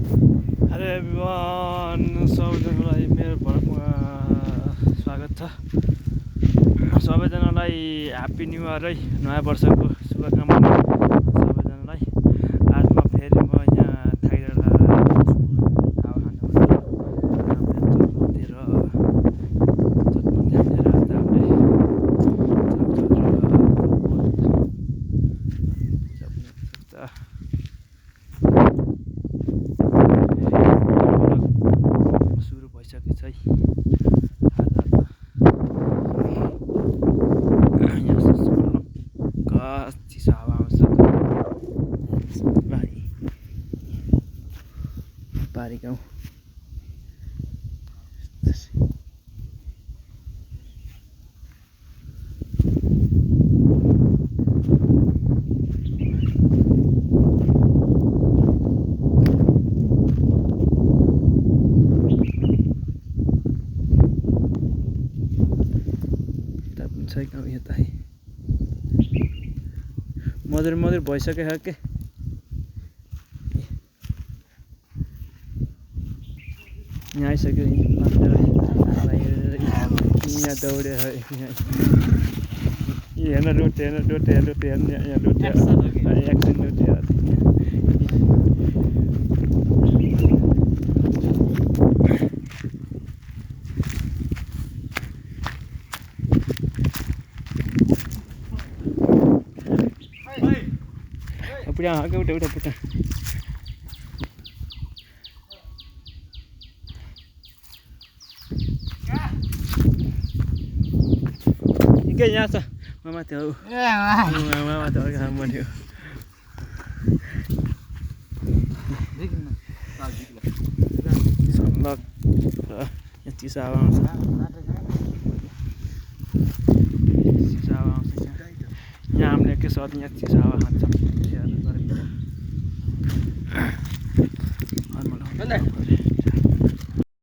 Hello everyone, सबैजनालाई मेरो भ्लगमा स्वागत छ। सबैजनालाई ह्याप्पी न्यू इयर है, नयाँ वर्षको शुभकामना सबैजनालाई। आज म फेरि यहाँ थाकेर हावा सुरु भइसकेछ है। आज चिसो हावा आउँछ। पारी गाउँ छै गाउँ यता है। मधुर मधुर भइसक्यो के यहाँ आइसक्यो। यहाँ दौड्यो है। हेर्न लुट्यो यहाँ लुट्यो एक्सन लुट्यो। पुट्या उठा पुट्या के यहाँ छ मामा त्यो मामा त काम बन्यो। सन्दक यहाँ चिसो हावा आउँछ। यहाँ हामीले के सर्दी यहाँ चिसो हावा खान्छ।